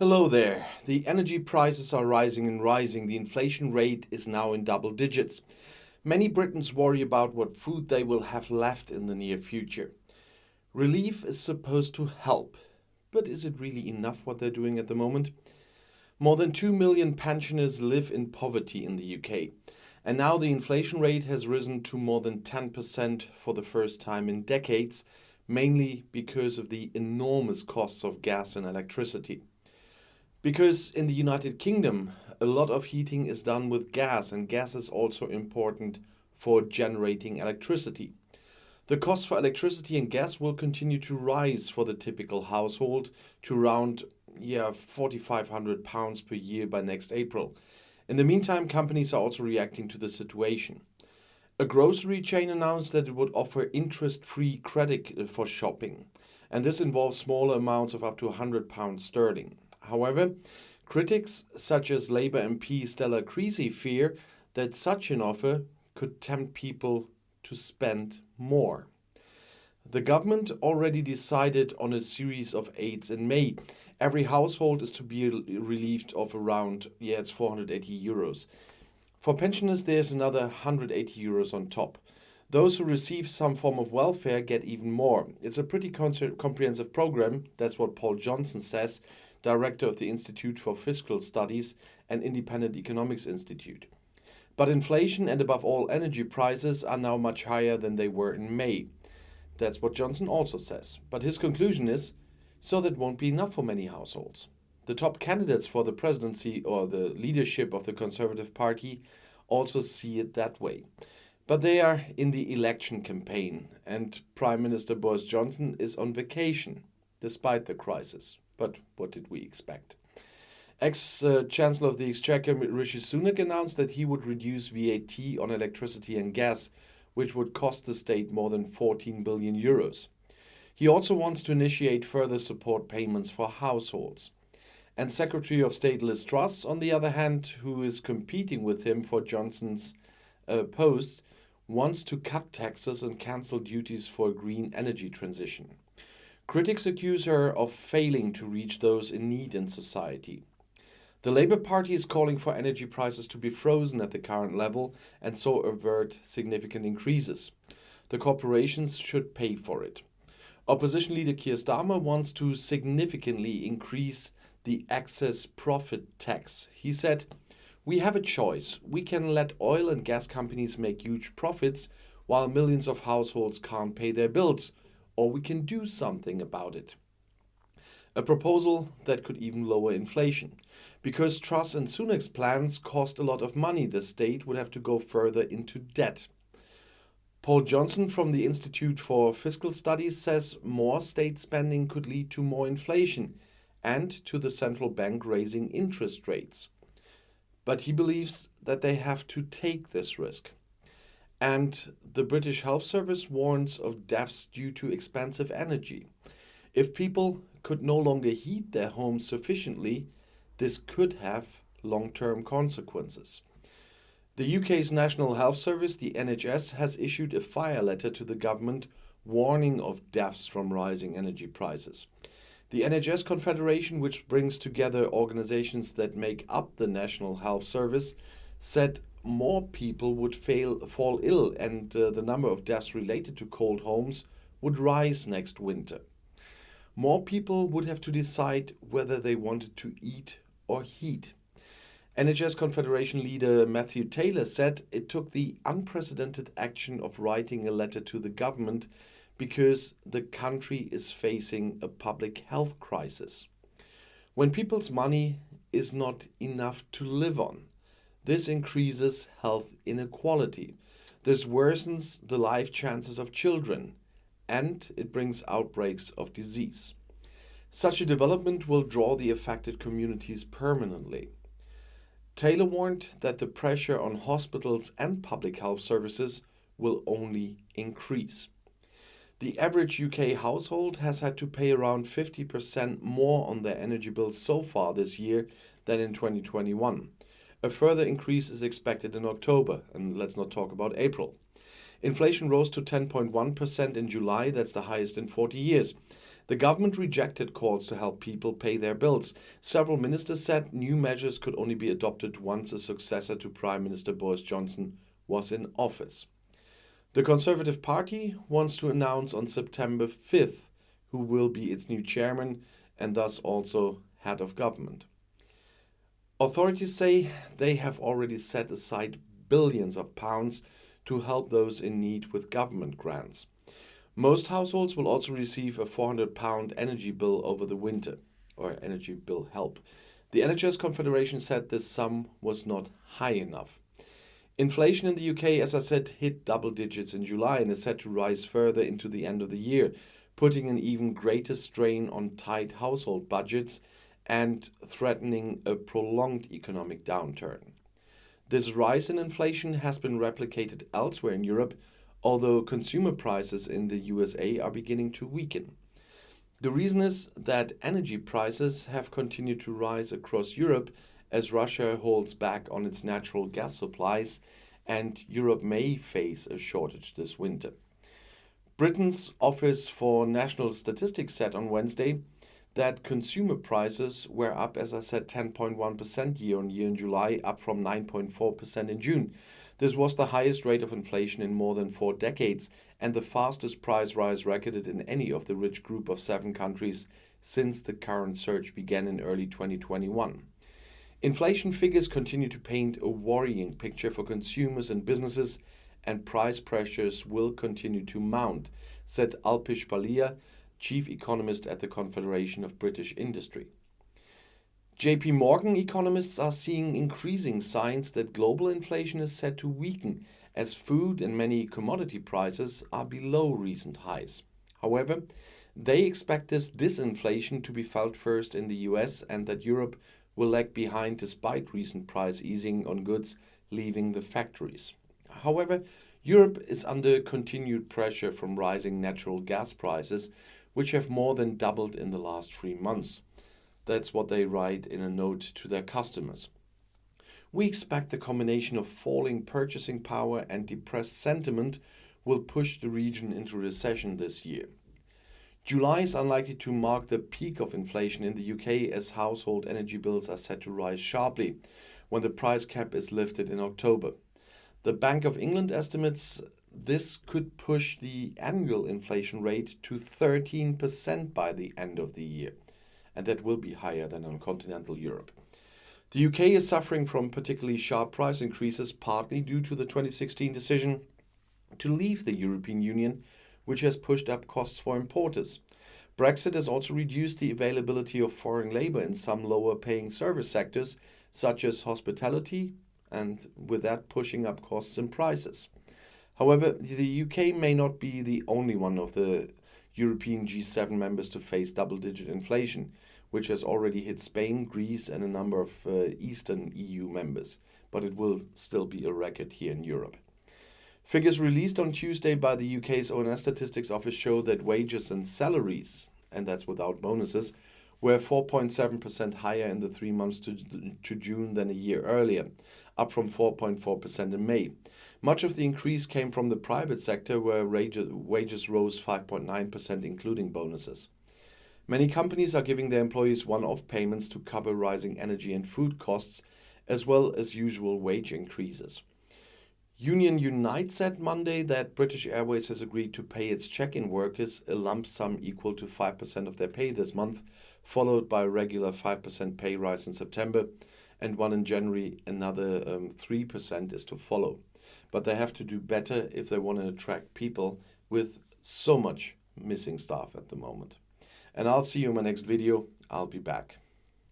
Hello there. The energy prices are rising and rising. The inflation rate is now in double digits. Many Britons worry about what food they will have left in the near future. Relief is supposed to help, but is it really enough what they're doing at the moment? More than 2 million pensioners live in poverty in the UK, and now the inflation rate has risen to more than 10% for the first time in decades, mainly because of the enormous costs of gas and electricity. Because in the United Kingdom, a lot of heating is done with gas, and gas is also important for generating electricity. The cost for electricity and gas will continue to rise for the typical household to around £4,500 per year by next April. In the meantime, companies are also reacting to the situation. A grocery chain announced that it would offer interest-free credit for shopping, and this involves smaller amounts of up to £100 sterling. However, critics such as Labour MP Stella Creasy fear that such an offer could tempt people to spend more. The government already decided on a series of aids in May. Every household is to be relieved of around, it's €480. For pensioners, there's another €180 on top. Those who receive some form of welfare get even more. It's a pretty comprehensive program, that's what Paul Johnson says, director of the Institute for Fiscal Studies and Independent Economics Institute. But inflation and above all energy prices are now much higher than they were in May. That's what Johnson also says. But his conclusion is, so that won't be enough for many households. The top candidates for the presidency or the leadership of the Conservative Party also see it that way. But they are in the election campaign, and Prime Minister Boris Johnson is on vacation, despite the crisis. But what did we expect? Ex-Chancellor of the Exchequer Rishi Sunak announced that he would reduce VAT on electricity and gas, which would cost the state more than €14 billion. He also wants to initiate further support payments for households. And Secretary of State Liz Truss, on the other hand, who is competing with him for Johnson's post, wants to cut taxes and cancel duties for a green energy transition. Critics accuse her of failing to reach those in need in society. The Labour Party is calling for energy prices to be frozen at the current level and so avert significant increases. The corporations should pay for it. Opposition leader Keir Starmer wants to significantly increase the excess profit tax. He said, "We have a choice. We can let oil and gas companies make huge profits while millions of households can't pay their bills, or we can do something about it." A proposal that could even lower inflation. Because Truss and Sunak's plans cost a lot of money, the state would have to go further into debt. Paul Johnson from the Institute for Fiscal Studies says more state spending could lead to more inflation and to the central bank raising interest rates. But he believes that they have to take this risk. And the British Health Service warns of deaths due to expensive energy. If people could no longer heat their homes sufficiently, this could have long-term consequences. The UK's National Health Service, the NHS, has issued a fire letter to the government warning of deaths from rising energy prices. The NHS Confederation, which brings together organizations that make up the National Health Service, said more people would fall ill and the number of deaths related to cold homes would rise next winter. More people would have to decide whether they wanted to eat or heat. NHS Confederation leader Matthew Taylor said it took the unprecedented action of writing a letter to the government because the country is facing a public health crisis. When people's money is not enough to live on, this increases health inequality. This worsens the life chances of children, and it brings outbreaks of disease. Such a development will draw the affected communities permanently. Taylor warned that the pressure on hospitals and public health services will only increase. The average UK household has had to pay around 50% more on their energy bills so far this year than in 2021. A further increase is expected in October, and let's not talk about April. Inflation rose to 10.1% in July, that's the highest in 40 years. The government rejected calls to help people pay their bills. Several ministers said new measures could only be adopted once a successor to Prime Minister Boris Johnson was in office. The Conservative Party wants to announce on September 5th who will be its new chairman and thus also head of government. Authorities say they have already set aside billions of pounds to help those in need with government grants. Most households will also receive a £400 energy bill over the winter, or energy bill help. The NHS Confederation said this sum was not high enough. Inflation in the UK, as I said, hit double digits in July and is set to rise further into the end of the year, putting an even greater strain on tight household budgets and threatening a prolonged economic downturn. This rise in inflation has been replicated elsewhere in Europe, although consumer prices in the USA are beginning to weaken. The reason is that energy prices have continued to rise across Europe as Russia holds back on its natural gas supplies, and Europe may face a shortage this winter. Britain's Office for National Statistics said on Wednesday that consumer prices were up, as I said, 10.1% year-on-year in July, up from 9.4% in June. This was the highest rate of inflation in more than 4 decades and the fastest price rise recorded in any of the rich group of 7 countries since the current surge began in early 2021. Inflation figures continue to paint a worrying picture for consumers and businesses, and price pressures will continue to mount, said Alpish Palia, chief economist at the Confederation of British Industry. JP Morgan economists are seeing increasing signs that global inflation is set to weaken as food and many commodity prices are below recent highs. However, they expect this disinflation to be felt first in the US and that Europe will lag behind despite recent price easing on goods leaving the factories. However, Europe is under continued pressure from rising natural gas prices, which have more than doubled in the last 3 months. That's what they write in a note to their customers. We expect the combination of falling purchasing power and depressed sentiment will push the region into recession this year. July is unlikely to mark the peak of inflation in the UK as household energy bills are set to rise sharply when the price cap is lifted in October. The Bank of England estimates this could push the annual inflation rate to 13% by the end of the year, and that will be higher than on continental Europe. The UK is suffering from particularly sharp price increases, partly due to the 2016 decision to leave the European Union, which has pushed up costs for importers. Brexit has also reduced the availability of foreign labor in some lower-paying service sectors, such as hospitality, and with that pushing up costs and prices. However, the UK may not be the only one of the European G7 members to face double-digit inflation, which has already hit Spain, Greece, and a number of Eastern EU members, but it will still be a record here in Europe. Figures released on Tuesday by the UK's ONS Statistics Office show that wages and salaries, and that's without bonuses, were 4.7% higher in the 3 months to June than a year earlier, up from 4.4% in May. Much of the increase came from the private sector, where wages rose 5.9%, including bonuses. Many companies are giving their employees one-off payments to cover rising energy and food costs, as well as usual wage increases. Union Unite said Monday that British Airways has agreed to pay its check-in workers a lump sum equal to 5% of their pay this month, followed by a regular 5% pay rise in September, and one in January. Another 3% is to follow. But they have to do better if they want to attract people with so much missing staff at the moment. And I'll see you in my next video. I'll be back.